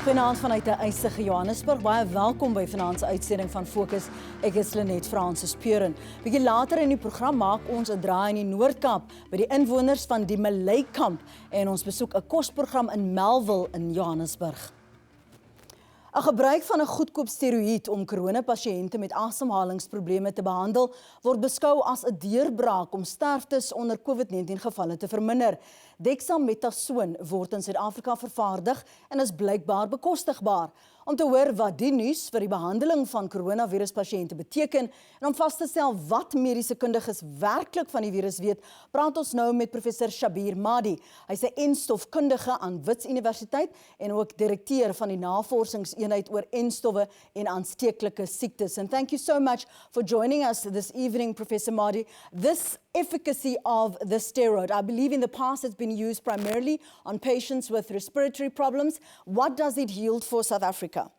Vanaand vanuit die ysige Johannesburg, baie welkom by vanaand se uitsending van Fokus. Ek is Lenet Francis Peuren. Bietjie later in die program maak ons 'n draai in die Noord-Kaap by die inwoners van die Malay-kamp en ons besoek 'n kosprogram in Melville in Johannesburg. 'n Gebruik van 'n goedkoop steroïed om koronapasiënte met asemhalingsprobleme te behandel, word beskou as 'n deurbraak om sterftes onder COVID-19 gevalle te verminder. Dexamethasoon word in Suid-Afrika vervaardig en is blykbaar bekostigbaar. Om te hoor wat die nuus vir die behandeling van coronaviruspasiënte beteken en om vas te stel wat mediese kundiges werklik van die virus weet, praat ons nou met professor Shabir Madhi. Hy's 'n enstofkundige aan Wits Universiteit en ook direkteur van die navorsingseenheid oor enstowwe en aansteeklike siektes. And thank you so much for joining us this evening, Professor Madhi. This efficacy of the steroid, I believe in the past it's been used primarily on patients with respiratory problems. What does it yield for South Africa?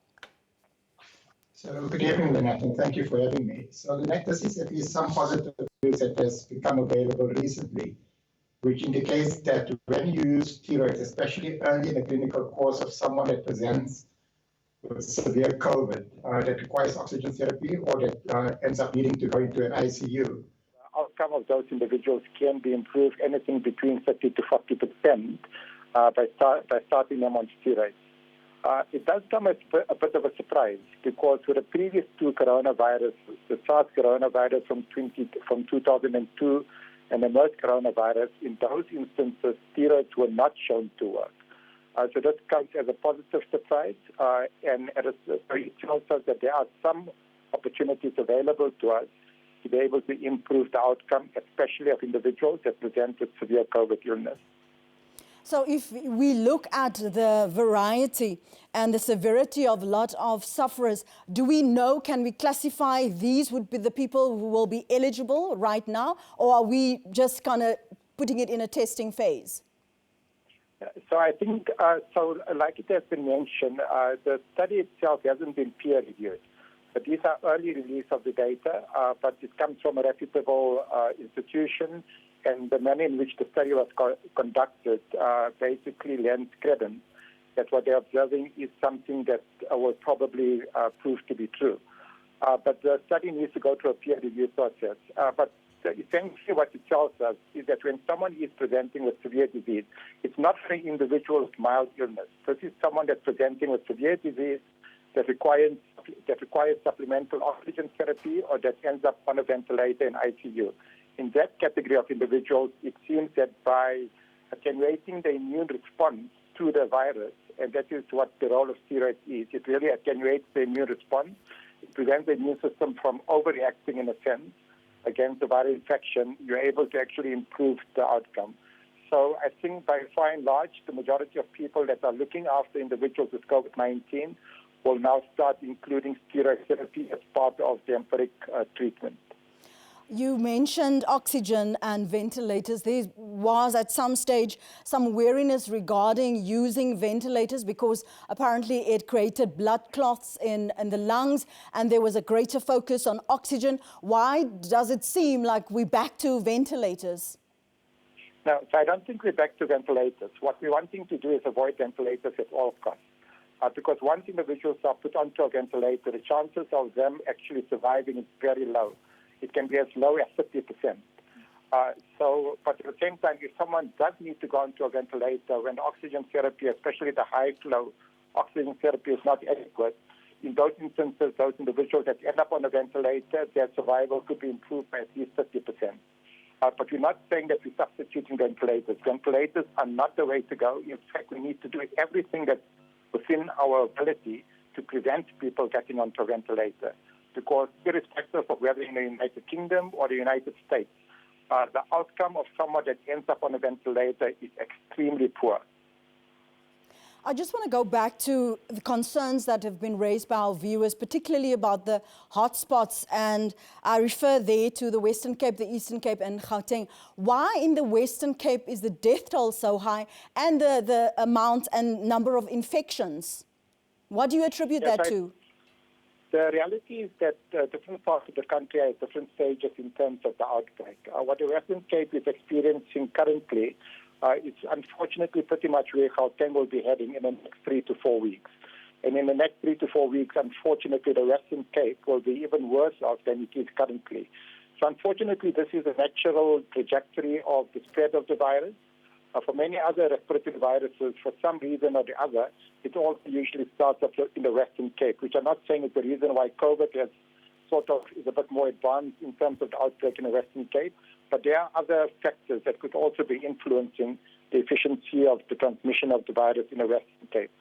So good evening, Lynette, and thank you for having me. So Lynette, this is at least some positive news that has become available recently, which indicates that when you use steroids, especially early in the clinical course of someone that presents with severe COVID, that requires oxygen therapy or that ends up needing to go into an ICU, outcome of those individuals can be improved anything between 30 to 40% by starting them on steroids. It does come as a bit of a surprise because with the previous two coronaviruses, the SARS coronavirus from 2002 and the MERS coronavirus, in those instances, steroids were not shown to work. So that comes as a positive surprise, and it tells us that there are some opportunities available to us to be able to improve the outcome, especially of individuals that present with severe COVID illness. So if we look at the variety and the severity of a lot of sufferers, do we know, can we classify these would be the people who will be eligible right now, or are we just kind of putting it in a testing phase? So I think, like it has been mentioned, the study itself hasn't been peer-reviewed. But these are early release of the data, but it comes from a reputable institution, and the manner in which the study was conducted basically lends credence that what they're observing is something that will probably prove to be true. But the study needs to go through a peer review process. But essentially what it tells us is that when someone is presenting with severe disease, it's not for an individual with mild illness. This is someone that's presenting with severe disease that requires supplemental oxygen therapy or that ends up on a ventilator in ICU. In that category of individuals, it seems that by attenuating the immune response to the virus, and that is what the role of steroids is, it really attenuates the immune response. It prevents the immune system from overreacting in a sense against the viral infection. You're able to actually improve the outcome. So I think by far and large, the majority of people that are looking after individuals with COVID-19 will now start including steroid therapy as part of the empiric treatment. You mentioned oxygen and ventilators. There was at some stage some wariness regarding using ventilators because apparently it created blood clots in the lungs and there was a greater focus on oxygen. Why does it seem like we're back to ventilators? No, so I don't think we're back to ventilators. What we're wanting to do is avoid ventilators at all costs. Because once individuals are put onto a ventilator, the chances of them actually surviving is very low. It can be as low as 50%. But at the same time, if someone does need to go onto a ventilator, when oxygen therapy, especially the high-flow oxygen therapy, is not adequate, in those instances, those individuals that end up on a ventilator, their survival could be improved by at least 50%. But we're not saying that we're substituting ventilators. Ventilators are not the way to go. In fact, we need to do everything that's within our ability to prevent people getting onto a ventilator. Because irrespective of whether in the United Kingdom or the United States, the outcome of someone that ends up on a ventilator is extremely poor. I just want to go back to the concerns that have been raised by our viewers, particularly about the hotspots, and I refer there to the Western Cape, the Eastern Cape and Gauteng. Why in the Western Cape is the death toll so high and the amount and number of infections? What do you attribute that to? The reality is that different parts of the country are at different stages in terms of the outbreak. What the Western Cape is experiencing currently, it's unfortunately pretty much where Gauteng will be heading in the next 3 to 4 weeks. And in the next 3 to 4 weeks, unfortunately, the Western Cape will be even worse off than it is currently. So unfortunately, this is a natural trajectory of the spread of the virus. For many other respiratory viruses, for some reason or the other, it all usually starts up in the Western Cape, which I'm not saying is the reason why COVID is a bit more advanced in terms of the outbreak in the Western Cape, but there are other factors that could also be influencing the efficiency of the transmission of the virus in the Western Cape.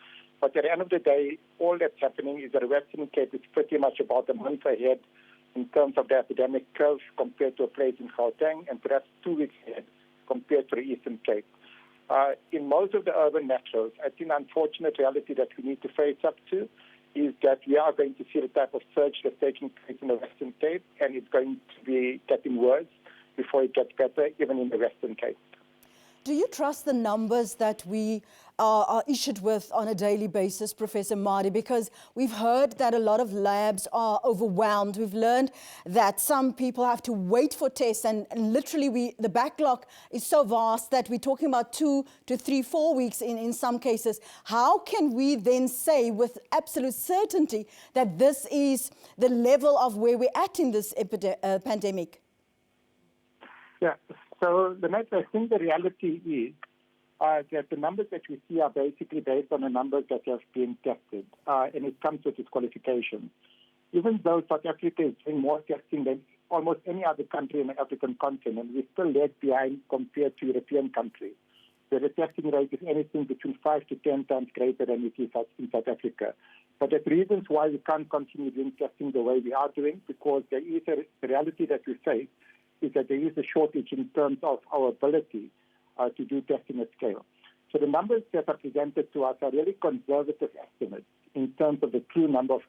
But at the end of the day, all that's happening is that the Western Cape is pretty much about a month ahead in terms of the epidemic curve compared to a place in Gauteng, and perhaps 2 weeks ahead compared to the Eastern Cape. In most of the urban metros, I think the unfortunate reality that we need to face up to is that we are going to see the type of surge that's taking place in the Western Cape, and it's going to be getting worse before it gets better, even in the Western Cape. Do you trust the numbers that we are issued with on a daily basis, Professor Madhi? Because we've heard that a lot of labs are overwhelmed. We've learned that some people have to wait for tests, and literally the backlog is so vast that we're talking about 2 to 3, 4 weeks in some cases. How can we then say with absolute certainty that this is the level of where we're at in this pandemic? Yeah. So, I think the reality is that the numbers that we see are basically based on the numbers that have been tested, and it comes with its qualifications. Even though South Africa is doing more testing than almost any other country in the African continent, we still lag behind compared to European countries, where the testing rate is anything between 5 to 10 times greater than it is in South Africa. But there's reasons why we can't continue doing testing the way we are doing, because there is a reality that we face is that there is a shortage in terms of our ability to do testing at scale. So the numbers that are presented to us are really conservative estimates in terms of the true number of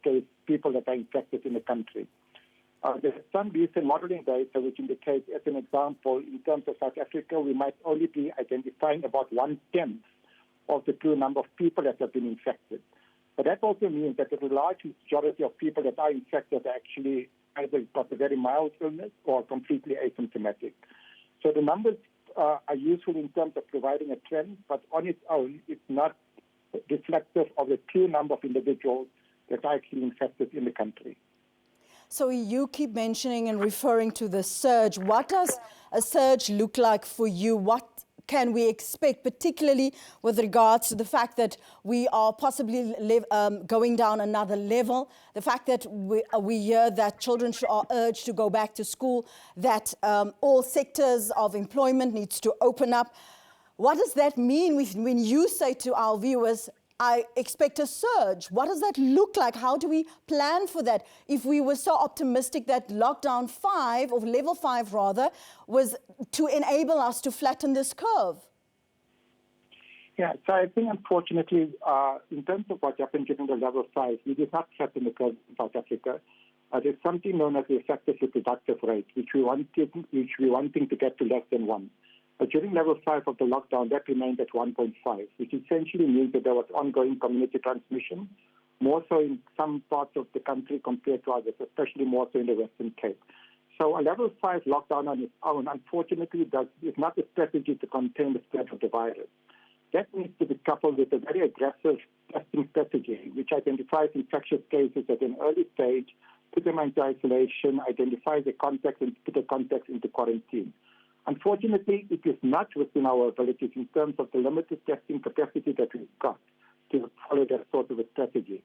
people that are infected in the country. There's some recent modeling data which indicates, as an example, in terms of South Africa, we might only be identifying about 1/10 of the true number of people that have been infected. But that also means that the large majority of people that are infected are actually either got a very mild illness or completely asymptomatic. So the numbers are useful in terms of providing a trend, but on its own, it's not reflective of the true number of individuals that are actually infected in the country. So you keep mentioning and referring to the surge. What does a surge look like for you? What can we expect, particularly with regards to the fact that we are possibly going down another level, the fact that we hear that children are urged to go back to school, that all sectors of employment needs to open up? What does that mean when you say to our viewers, I expect a surge? What does that look like? How do we plan for that? If we were so optimistic that lockdown 5, or level 5 rather, was to enable us to flatten this curve. Yeah, so I think unfortunately, in terms of what happened during the level 5, we did not flatten the curve in South Africa. There's something known as the effective reproductive rate, which we're wanting to get to less than 1. But during level 5 of the lockdown, that remained at 1.5, which essentially means that there was ongoing community transmission, more so in some parts of the country compared to others, especially more so in the Western Cape. So a level 5 lockdown on its own, unfortunately, is not a strategy to contain the spread of the virus. That needs to be coupled with a very aggressive testing strategy, which identifies infectious cases at an early stage, put them into isolation, identifies the contacts, and put the contacts into quarantine. Unfortunately, it is not within our abilities in terms of the limited testing capacity that we've got to follow that sort of a strategy.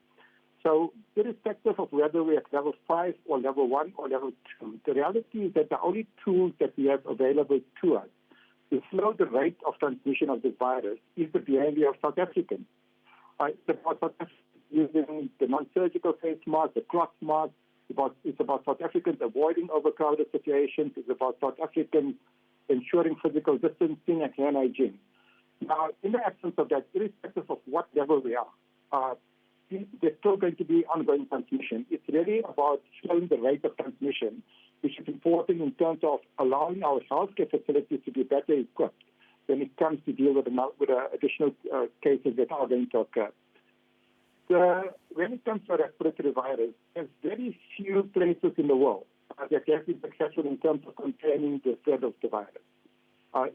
So irrespective of whether we're at level 5 or level 1 or level 2, the reality is that the only tools that we have available to us to slow the rate of transmission of this virus is the behavior of South Africans. It's about South Africans using the non-surgical face mask, the cloth mask. It's about South Africans avoiding overcrowded situations. It's about South Africans ensuring physical distancing and hand hygiene. Now, in the absence of that, irrespective of what level we are, there's still going to be ongoing transmission. It's really about slowing the rate of transmission, which is important in terms of allowing our healthcare facilities to be better equipped when it comes to deal with the additional cases that are going to occur. When it comes to respiratory virus, there's very few places in the world that have been successful in terms of containing the spread of the virus.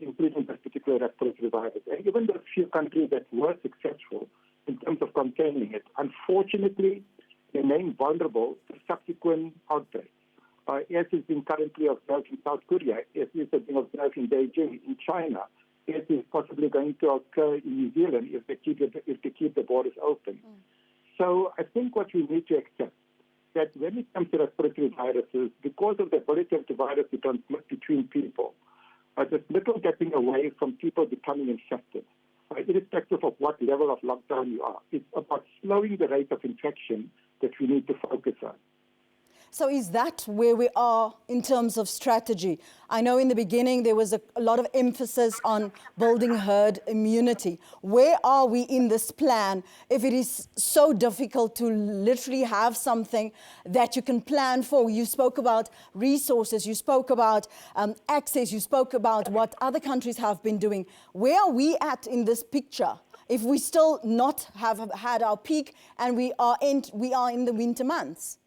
including this particular respiratory virus. And even the few countries that were successful in terms of containing it, unfortunately, remain vulnerable to subsequent outbreaks. As is being currently observed in South Korea, as is being observed in Beijing, in China, as is possibly going to occur in New Zealand if they keep the borders open. So I think what we need to accept that when it comes to respiratory viruses, because of the ability of the virus to transmit between people, there's little getting away from people becoming infected, irrespective of what level of lockdown you are. It's about slowing the rate of infection that we need to focus on. So is that where we are in terms of strategy? I know in the beginning there was a lot of emphasis on building herd immunity. Where are we in this plan if it is so difficult to literally have something that you can plan for? You spoke about resources, you spoke about access, you spoke about what other countries have been doing. Where are we at in this picture if we still not have had our peak and we are in the winter months?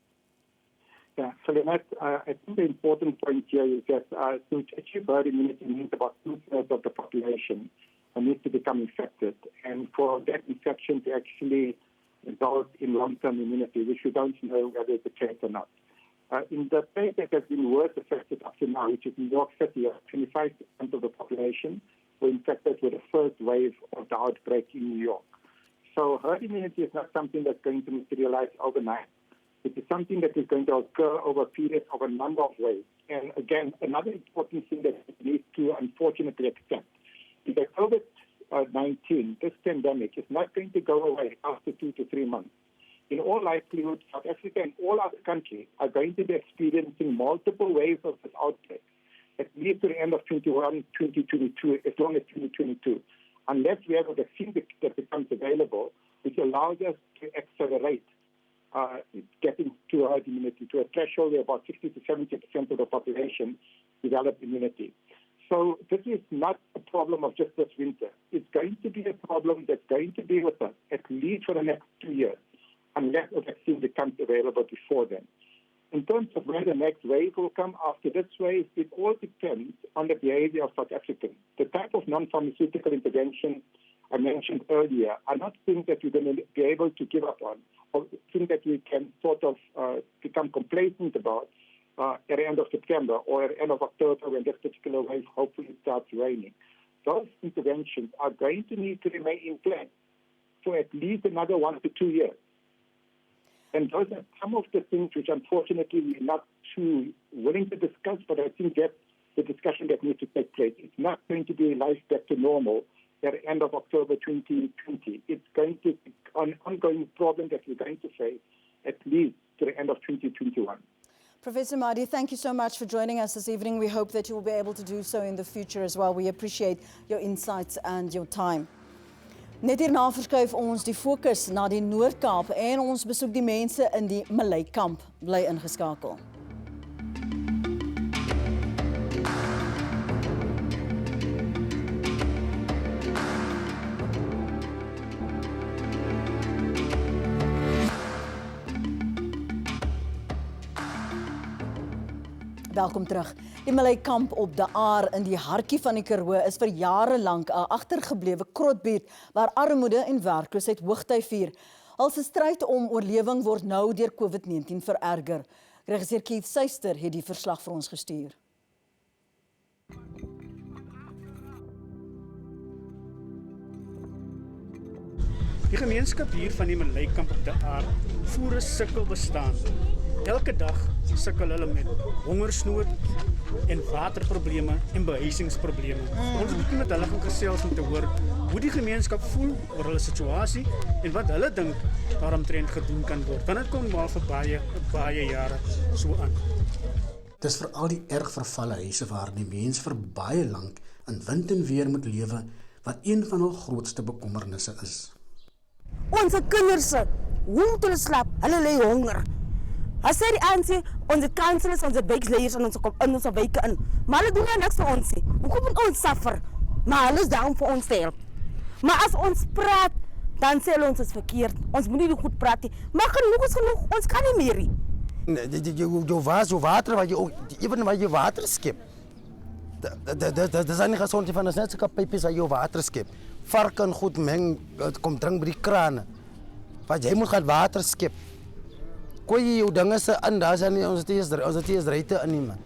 Yeah, so Lynette, I think the important point here is that to achieve herd immunity means about 2/3 of the population needs to become infected. And for that infection to actually result in long-term immunity, which we don't know whether it's the case or not. In the place that has been worst affected up to now, which is New York City, 25% of the population were infected with the first wave of the outbreak in New York. So herd immunity is not something that's going to materialize overnight. It is something that is going to occur over a period of a number of ways. And again, another important thing that we need to unfortunately accept is that COVID-19, this pandemic, is not going to go away after 2 to 3 months. In all likelihood, South Africa and all other countries are going to be experiencing multiple waves of this outbreak, at least to the end of 2022, as long as 2022, unless we have a vaccine that becomes available, which allows us to accelerate getting to herd immunity, to a threshold where about 60 to 70% of the population develop immunity. So this is not a problem of just this winter. It's going to be a problem that's going to be with us at least for the next 2 years, unless a vaccine becomes available before then. In terms of where the next wave will come after this wave, it all depends on the behavior of South Africans. The type of non-pharmaceutical intervention I mentioned earlier are not things that we're going to be able to give up on, or things that we can sort of become complacent about at the end of September or at the end of October when this particular wave hopefully starts raining. Those interventions are going to need to remain in place for at least another 1 to 2 years. And those are some of the things which unfortunately we're not too willing to discuss, but I think that's the discussion that needs to take place. It's not going to be life back to normal at the end of October 2020. It's going to be an ongoing problem that we're going to face at least to the end of 2021. Professor Madhi, thank you so much for joining us this evening. We hope that you will be able to do so in the future as well. We appreciate your insights and your time. Net hierna verskuif ons die fokus na die Noord-Kaap en ons besoek die mense in die Malay-kamp. Bly ingeskakel. Welkom terug. Die Malay-kamp op de Aar in die hartjie van die Karoo is vir jare lank 'n agtergeblewe krotbuurt waar armoede en werkloosheid hoogtyd vier. Hulse stryd om oorlewing word nou deur COVID-19 vererger. Regisseur Keith Suister het die verslag vir ons gestuur. Die gemeenskap hier van die Malay-kamp op de Aar voer 'n sukkel bestaan. Elke dag sukkel hulle met hongersnood en waterprobleme en behuisingsprobleme. Ons moet met hulle gaan gesels om te hoor hoe die gemeenskap voel oor hulle situasie en wat hulle dink daaromtrent gedoen kan word. Want dit kom maar vir baie jare so aan. Dis veral die erg vervalle huise waar die mens vir baie lank in wind en weer moet lewe wat een van hul grootste bekommernisse is. Onze kinders, hoe te slaap, hulle lê honger. As sê die ANC, onze kanselers, onze wijkleiers in onze wijken in. Maar hulle doen niks vir ons. Hoekom moet ons suffer? Maar hulle is daar om vir ons te help. Maar as ons praat, dan sê hulle ons is verkeerd. Ons moet nie goed praat nie. Maar genoeg is genoeg, ons kan nie meer nie. Jou water, wat je even waar je water skep. Dis aan die gesondheid van ons net sulke pypies aan jou water skep. Vark en goed meng, kom drink by die krane. Want jy moet gaan water skep. Kooi jy jou dinge se in, daar is nie ons het is ryte in nie man.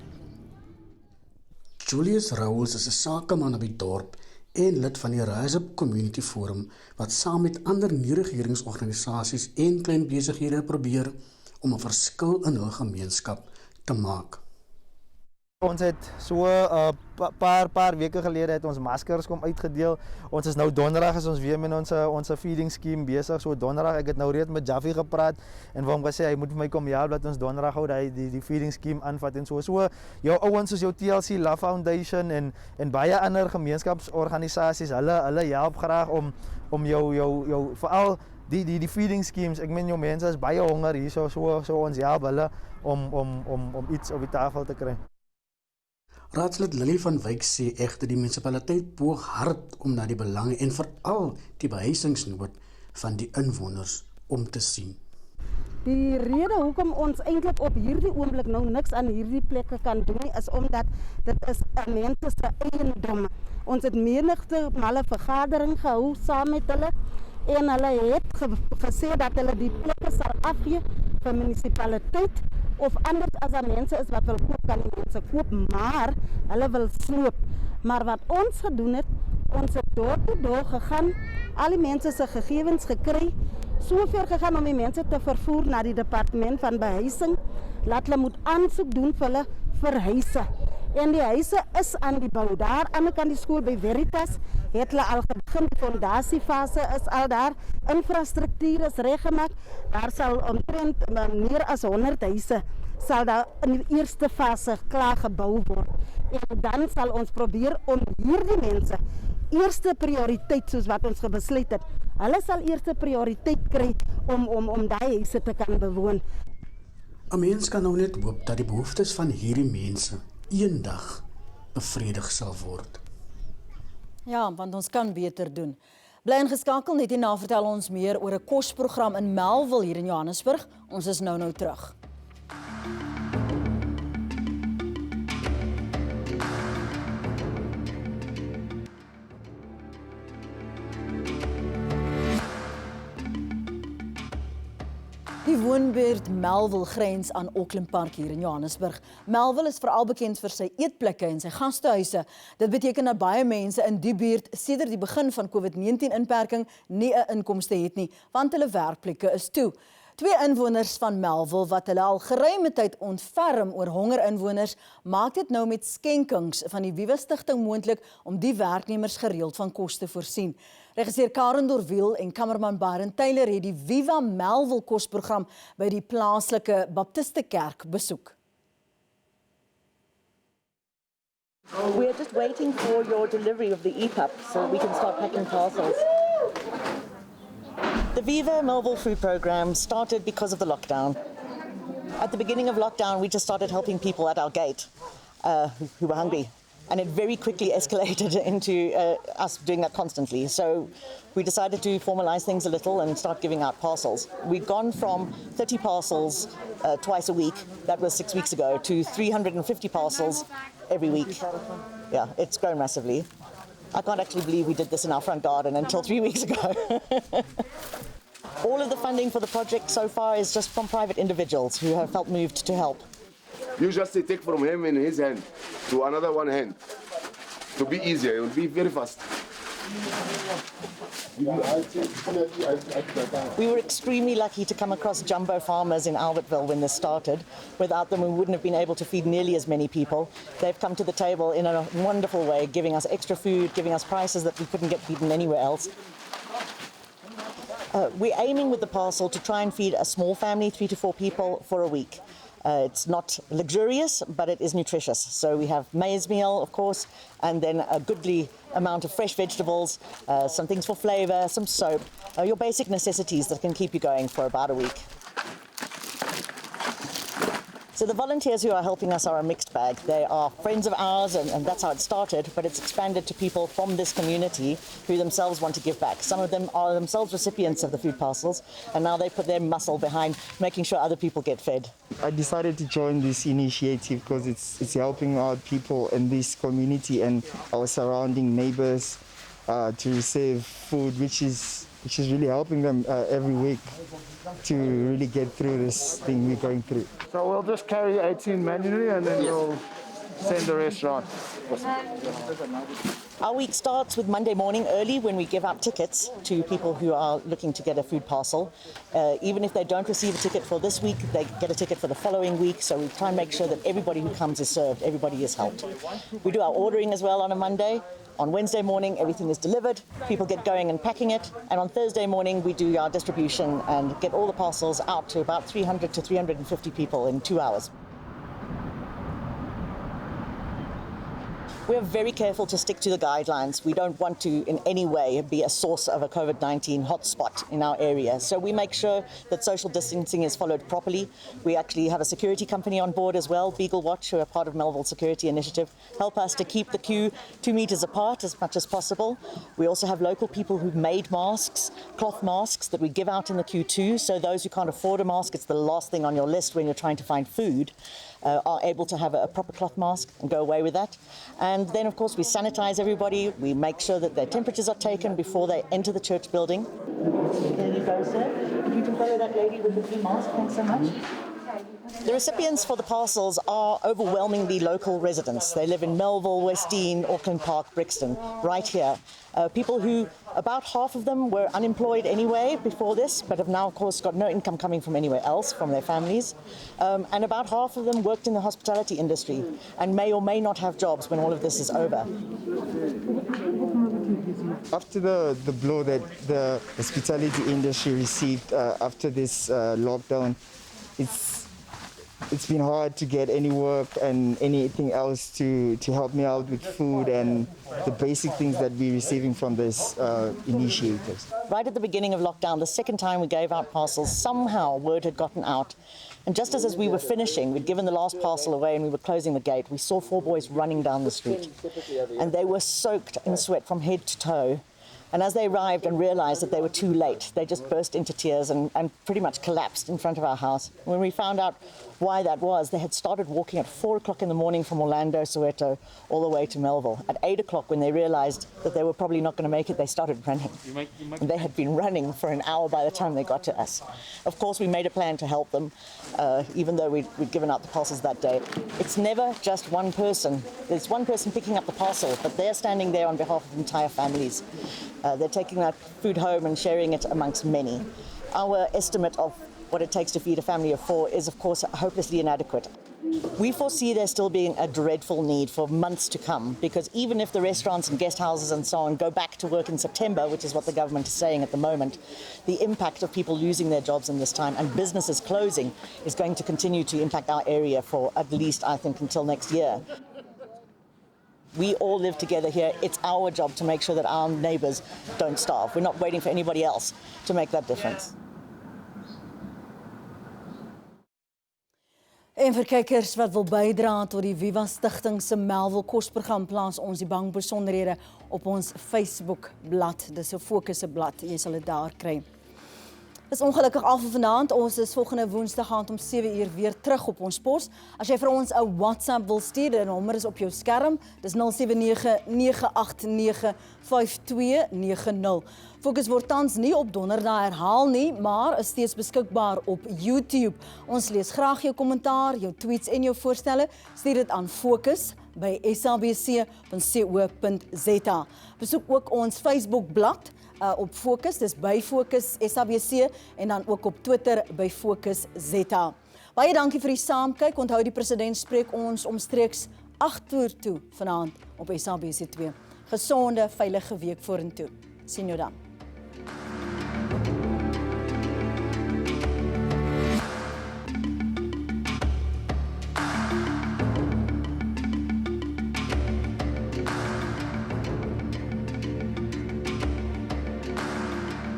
Julius Rouwels is 'n sakeman op die dorp en lid van die Rise Up Community Forum wat saam met ander nie-regeringsorganisasies en klein besighede probeer om 'n verskil in hul gemeenskap te maak. Ons het so paar weke gelede het ons maskers kom uitgedeel. Ons is nou donderdag is ons weer met ons feeding scheme besig. So donderdag ek het nou reeds met Jaffy gepraat en vir hom gesê hy moet vir my kom help dat ons donderdag hou die feeding scheme aanvat en so jou ouens soos jou TLC Love Foundation en baie ander gemeenskapsorganisasies hulle help graag om jou veral die feeding schemes. Ek meen jou mense is baie honger hier so ons help hulle om iets op die tafel te kry. Raadslid Lily van Wyk sê egter die munisipaliteit poog hard om na die belange en veral die behuisingsnood van die inwoners om te sien. Die rede hoekom ons eintlik op hierdie oomblik nou niks aan hierdie plekke kan doen nie, is omdat dit is mense se eiendom. Ons het menigte male vergadering gehou saam met hulle en hulle het gesê dat hulle die plekke sal afgee vir munisipaliteit of anders as daar mense is wat wil koop, kan die mense koop, maar hulle wil sloop. Maar wat ons gedoen het, ons het door te door gegaan, al die mense se gegevens gekry, so ver gegaan om die mense te vervoer na die departement van behuising, laat hulle moet aansoek doen vir hulle vir huise. En die huise is aan die bou. Daar aan die kant die skool by Veritas het hulle al begin, die fondasiefase is al daar, infrastruktuur is reggemaak, daar sal omtrent meer as 100 huise sal daar in die eerste fase klaar gebou word. En dan sal ons probeer om hierdie mense eerste prioriteit soos wat ons besluit het. Hulle sal eerste prioriteit kry om daai huise te kan bewoon. 'n Mens kan nou net hoop dat die behoeftes van hierdie mense eendag bevredig sal word. Ja, want ons kan beter doen. Bly ingeskakel, net hierna vertel ons meer oor 'n kosprogram in Melville hier in Johannesburg. Ons is nou terug. Die woonbuurt Melville grens aan Auckland Park hier in Johannesburg. Melville is veral bekend vir sy eetplekke en sy gastehuise. Dit beteken dat baie mense in die buurt sedert die begin van COVID-19-inperking nie 'n inkomste het nie, want hulle werkplekke is toe. 2 inwoners van Melville wat hulle al geruime tyd ontferm oor honger inwoners, maak dit nou met skenkings van die Wiewe Stichting moontlik om die werknemers gereeld van kos te voorsien. Regisseur Karen Dorwiel en kamerman Byron Taylor het die Viva Melville kosprogram by die plaaslike Baptistekerk besoek. We are just waiting for your delivery of the EPUB so we can start packing parcels. The Viva Melville food program started because of the lockdown. At the beginning of lockdown, we just started helping people at our gate who were hungry. And it very quickly escalated into us doing that constantly. So we decided to formalize things a little and start giving out parcels. We've gone from 30 parcels twice a week, that was 6 weeks ago, to 350 parcels every week. Yeah, it's grown massively. I can't actually believe we did this in our front garden until 3 weeks ago. All of the funding for the project so far is just from private individuals who have felt moved to help. You just take from him in his hand to another one hand. To be easier, it will be very fast. We were extremely lucky to come across jumbo farmers in Albertville when this started. Without them, we wouldn't have been able to feed nearly as many people. They've come to the table in a wonderful way, giving us extra food, giving us prices that we couldn't get eaten anywhere else. We're aiming with the parcel to try and feed a small family, 3 to 4 people, for a week. It's not luxurious, but it is nutritious. So we have maize meal, of course, and then a goodly amount of fresh vegetables, some things for flavor, some soap, your basic necessities that can keep you going for about a week. So the volunteers who are helping us are a mixed bag. They are friends of ours, and that's how it started, but it's expanded to people from this community who themselves want to give back. Some of them are themselves recipients of the food parcels, and now they put their muscle behind making sure other people get fed. I decided to join this initiative because it's helping out people in this community and our surrounding neighbors to receive food, which is really helping them every week to really get through this thing we're going through. So we'll just carry 18 manually and then we'll send the rest round. Our week starts with Monday morning early when we give out tickets to people who are looking to get a food parcel. Even if they don't receive a ticket for this week, they get a ticket for the following week. So we try and make sure that everybody who comes is served, everybody is helped. We do our ordering as well on a Monday. On Wednesday morning, everything is delivered, people get going and packing it, and on Thursday morning, we do our distribution and get all the parcels out to about 300 to 350 people in 2 hours. We're very careful to stick to the guidelines. We don't want to in any way be a source of a COVID-19 hotspot in our area. So we make sure that social distancing is followed properly. We actually have a security company on board as well, Beagle Watch, who are part of Melville Security Initiative, help us to keep the queue 2 meters apart as much as possible. We also have local people who've made masks, cloth masks that we give out in the queue too. So those who can't afford a mask, it's the last thing on your list when you're trying to find food. Are able to have a proper cloth mask and go away with that. And then, of course, we sanitize everybody. We make sure that their temperatures are taken before they enter the church building. There you go, sir. You can follow that lady with the blue mask. Thanks so much. The recipients for the parcels are overwhelmingly local residents. They live in Melville, Westdean, Auckland Park, Brixton, right here. People who, about half of them were unemployed anyway before this, but have now, of course, got no income coming from anywhere else, from their families. And about half of them worked in the hospitality industry and may or may not have jobs when all of this is over. After the blow that the hospitality industry received after this lockdown, it's been hard to get any work and anything else to help me out with food and the basic things that we're receiving from this initiatives. Right at the beginning of lockdown, the second time we gave out parcels, somehow word had gotten out. And just as we were finishing, we'd given the last parcel away and we were closing the gate, we saw 4 boys running down the street. And they were soaked in sweat from head to toe. And as they arrived and realized that they were too late, they just burst into tears and pretty much collapsed in front of our house. When we found out why that was, they had started walking at 4 o'clock in the morning from Orlando, Soweto, all the way to Melville. At 8 o'clock, when they realized that they were probably not going to make it, they started running. And they had been running for an hour by the time they got to us. Of course, we made a plan to help them, even though we'd given out the parcels that day. It's never just one person. There's one person picking up the parcel, but they're standing there on behalf of entire families. They're taking that food home and sharing it amongst many. Our estimate of what it takes to feed a family of 4 is, of course, hopelessly inadequate. We foresee there still being a dreadful need for months to come, because even if the restaurants and guest houses and so on go back to work in September, which is what the government is saying at the moment, the impact of people losing their jobs in this time and businesses closing is going to continue to impact our area for at least, I think, until next year. We all live together here. It's our job to make sure that our neighbours don't starve. We're not waiting for anybody else to make that difference. En vir kykers wat wil bydra tot die Viva Stichting se Melville kosprogram, plaas ons die bankbesonderhede op ons Facebook blad. Dis 'n Fokus se blad. Jy sal dit daar kry. Dis ongelukkig al vir vanaand. Ons is volgende Woensdag aand om 7 uur weer terug op ons pos. As jy vir ons 'n WhatsApp wil stuur, die nommer is op jou skerm. Dis 0799895290. Fokus word tans nie op Donderdag herhaal nie, maar is steeds beskikbaar op YouTube. Ons lees graag jou kommentaar, jou tweets en jou voorstelle. Stuur dit aan fokus@sabc.co.za. Besoek ook ons Facebook blad op Fokus, dis by Fokus SABC en dan ook op Twitter by Fokus ZA. Baie dankie vir die saamkyk. Onthou die president spreek ons omstreeks 8:00 toe vanaand op SABC 2. Gesonde, veilige week vorentoe. Sien jou dan.